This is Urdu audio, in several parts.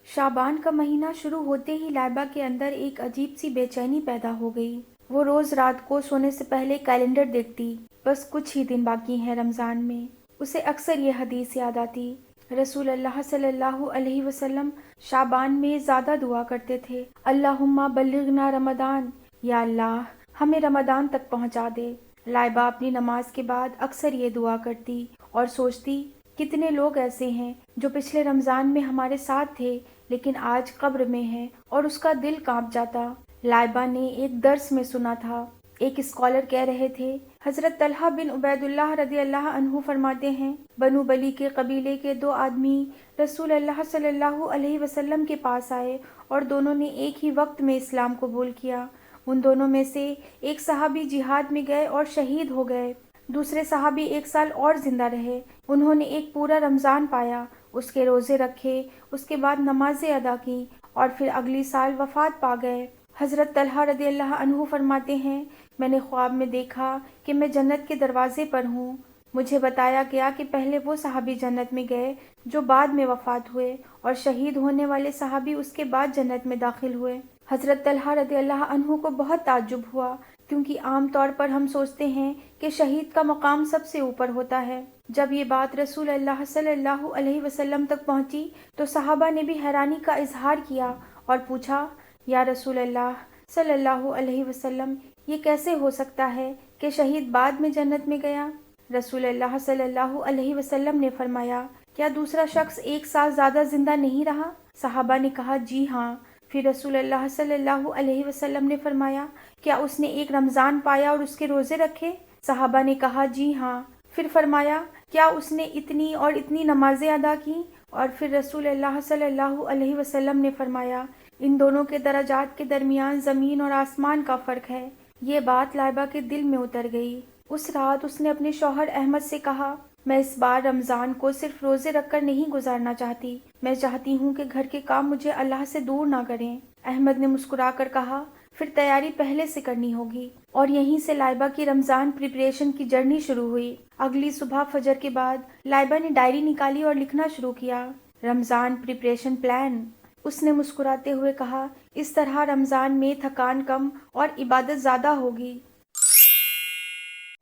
شعبان کا مہینہ شروع ہوتے ہی لائبہ کے اندر ایک عجیب سی بے چینی پیدا ہو گئی۔ وہ روز رات کو سونے سے پہلے کیلنڈر دیکھتی، بس کچھ ہی دن باقی ہیں رمضان میں۔ اسے اکثر یہ حدیث یاد آتی، رسول اللہ صلی اللہ علیہ وسلم شعبان میں زیادہ دعا کرتے تھے، اللہم بلغنا رمضان، یا اللہ ہمیں رمضان تک پہنچا دے۔ لائبہ اپنی نماز کے بعد اکثر یہ دعا کرتی اور سوچتی، کتنے لوگ ایسے ہیں جو پچھلے رمضان میں ہمارے ساتھ تھے لیکن آج قبر میں ہیں، اور اس کا دل کانپ جاتا۔ لائبہ نے ایک درس میں سنا تھا، ایک اسکالر کہہ رہے تھے، حضرت طلحہ بن عبید اللہ رضی اللہ عنہ فرماتے ہیں، بنو بلی کے قبیلے کے دو آدمی رسول اللہ صلی اللہ علیہ وسلم کے پاس آئے اور دونوں نے ایک ہی وقت میں اسلام قبول کیا۔ ان دونوں میں سے ایک صحابی جہاد میں گئے اور شہید ہو گئے، دوسرے صحابی 1 سال اور زندہ رہے۔ انہوں نے ایک پورا رمضان پایا، اس کے روزے رکھے، اس کے بعد نمازیں ادا کیں اور پھر اگلی سال وفات پا گئے۔ حضرت طلحہ رضی اللہ عنہ فرماتے ہیں، میں نے خواب میں دیکھا کہ میں جنت کے دروازے پر ہوں۔ مجھے بتایا گیا کہ پہلے وہ صحابی جنت میں گئے جو بعد میں وفات ہوئے، اور شہید ہونے والے صحابی اس کے بعد جنت میں داخل ہوئے۔ حضرت طلحہ رضی اللہ عنہ کو بہت تعجب ہوا، کیونکہ عام طور پر ہم سوچتے ہیں کہ شہید کا مقام سب سے اوپر ہوتا ہے۔ جب یہ بات رسول اللہ صلی اللہ علیہ وسلم تک پہنچی تو صحابہ نے بھی حیرانی کا اظہار کیا اور پوچھا، یا رسول اللہ صلی اللہ علیہ وسلم، یہ کیسے ہو سکتا ہے کہ شہید بعد میں جنت میں گیا؟ رسول اللہ صلی اللہ علیہ وسلم نے فرمایا، کیا دوسرا شخص 1 سال زیادہ زندہ نہیں رہا؟ صحابہ نے کہا، جی ہاں۔ پھر رسول اللہ صلی اللہ علیہ وسلم نے فرمایا، کیا اس نے ایک رمضان پایا اور اس کے روزے رکھے؟ صحابہ نے کہا، جی ہاں۔ پھر فرمایا، کیا اس نے اتنی اور اتنی نمازیں ادا کیں؟ اور پھر رسول اللہ صلی اللہ علیہ وسلم نے فرمایا، ان دونوں کے درجات کے درمیان زمین اور آسمان کا فرق ہے۔ یہ بات لائبہ کے دل میں اتر گئی۔ اس رات اس نے اپنے شوہر احمد سے کہا، میں اس بار رمضان کو صرف روزے رکھ کر نہیں گزارنا چاہتی، میں چاہتی ہوں کہ گھر کے کام مجھے اللہ سے دور نہ کریں۔ احمد نے مسکرا کر کہا، پھر تیاری پہلے سے کرنی ہوگی۔ اور یہیں سے لائبہ کی رمضان پریپریشن کی جرنی شروع ہوئی۔ اگلی صبح فجر کے بعد لائبہ نے ڈائری نکالی اور لکھنا شروع کیا، رمضان پریپریشن پلان۔ اس نے مسکراتے ہوئے کہا، اس طرح رمضان میں تھکان کم اور عبادت زیادہ ہوگی۔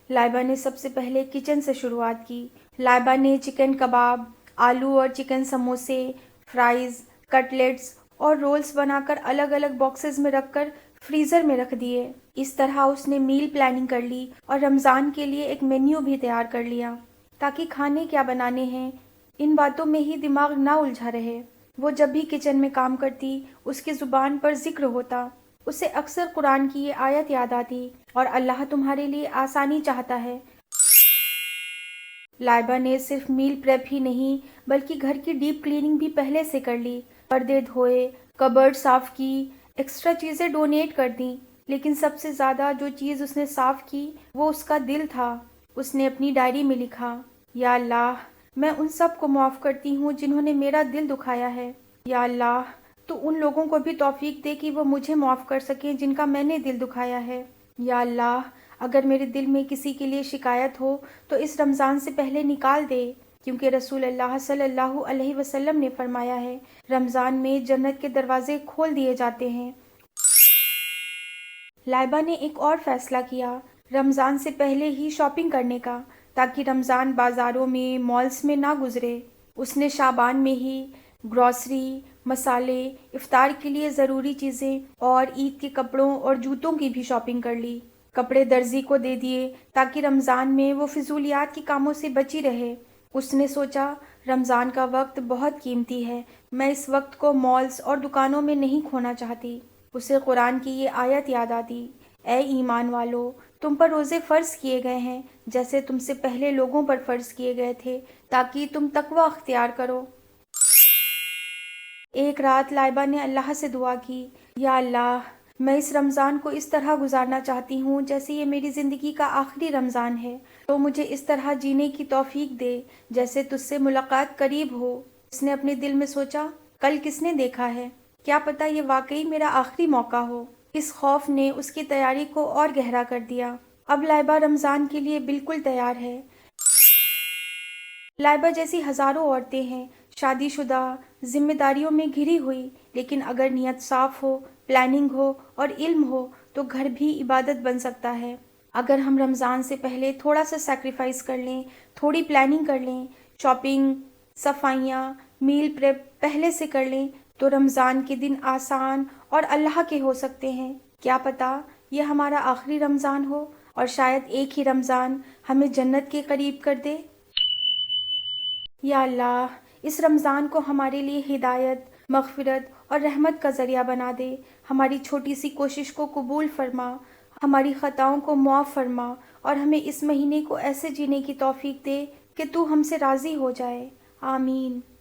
لائبہ نے سب سے پہلے کچن سے شروعات کی۔ لائبہ نے چکن کباب، آلو اور چکن سموسے، فرائز، کٹلیٹس اور رولز بنا کر الگ الگ باکسز میں رکھ کر فریزر میں رکھ دیے۔ اس طرح اس نے میل پلاننگ کر لی اور رمضان کے لیے ایک مینیو بھی تیار کر لیا، تاکہ کھانے کیا بنانے ہیں ان باتوں میں ہی دماغ نہ الجھا رہے۔ وہ جب بھی کچن میں کام کرتی، اس کی زبان پر ذکر ہوتا، اسے اکثر قرآن کی یہ آیت یاد آتی، اور اللہ تمہارے لیے آسانی چاہتا ہے۔ لائبہ نے صرف میل پریپ ہی نہیں بلکہ گھر کی ڈیپ کلیننگ بھی پہلے سے کر لی، پردے دھوئے، کبرڈ صاف کی، ایکسٹرا چیزیں ڈونیٹ کر دیں، لیکن سب سے زیادہ جو چیز اس نے صاف کی وہ اس کا دل تھا۔ اس نے اپنی ڈائری میں لکھا، یا اللہ میں ان سب کو معاف کرتی ہوں جنہوں نے میرا دل دکھایا ہے۔ یا اللہ تو ان لوگوں کو بھی توفیق دے کہ وہ مجھے معاف کر سکیں جن کا میں نے دل دکھایا ہے۔ یا اللہ اگر میرے دل میں کسی کے لیے شکایت ہو تو اس رمضان سے پہلے نکال دے، کیونکہ رسول اللہ صلی اللہ علیہ وسلم نے فرمایا ہے، رمضان میں جنت کے دروازے کھول دیے جاتے ہیں۔ لائبہ نے ایک اور فیصلہ کیا، رمضان سے پہلے ہی شاپنگ کرنے کا، تاکہ رمضان بازاروں میں، مالز میں نہ گزرے۔ اس نے شعبان میں ہی گروسری، مسالے، افطار کے لیے ضروری چیزیں اور عید کے کپڑوں اور جوتوں کی بھی شاپنگ کر لی۔ کپڑے درزی کو دے دیے تاکہ رمضان میں وہ فضولیات کے کاموں سے بچی رہے۔ اس نے سوچا، رمضان کا وقت بہت قیمتی ہے، میں اس وقت کو مالز اور دکانوں میں نہیں کھونا چاہتی۔ اسے قرآن کی یہ آیت یاد آتی، اے ایمان والو، تم پر روزے فرض کیے گئے ہیں جیسے تم سے پہلے لوگوں پر فرض کیے گئے تھے، تاکہ تم تقوی اختیار کرو۔ ایک رات لائبہ نے اللہ سے دعا کی، یا اللہ میں اس رمضان کو اس طرح گزارنا چاہتی ہوں جیسے یہ میری زندگی کا آخری رمضان ہے، تو مجھے اس طرح جینے کی توفیق دے جیسے تجھ سے ملاقات قریب ہو۔ اس نے اپنے دل میں سوچا، کل کس نے دیکھا ہے، کیا پتہ یہ واقعی میرا آخری موقع ہو۔ اس خوف نے اس کی تیاری کو اور گہرا کر دیا۔ اب لائبہ رمضان کے لیے بالکل تیار ہے۔ لائبہ جیسی ہزاروں عورتیں ہیں شادی شدہ، ذمہ داریوں میں گھری ہوئی، لیکن اگر نیت صاف ہو، پلاننگ ہو اور علم ہو تو گھر بھی عبادت بن سکتا ہے۔ اگر ہم رمضان سے پہلے تھوڑا سا سیکریفائس کر لیں، تھوڑی پلاننگ کر لیں، شاپنگ، صفائیاں، میل پریپ پہلے سے کر لیں تو رمضان کے دن آسان اور اللہ کے ہو سکتے ہیں۔ کیا پتہ یہ ہمارا آخری رمضان ہو اور شاید ایک ہی رمضان ہمیں جنت کے قریب کر دے۔ یا اللہ، اس رمضان کو ہمارے لیے ہدایت، مغفرت اور رحمت کا ذریعہ بنا دے۔ ہماری چھوٹی سی کوشش کو قبول فرما، ہماری خطاؤں کو معاف فرما اور ہمیں اس مہینے کو ایسے جینے کی توفیق دے کہ تو ہم سے راضی ہو جائے۔ آمین۔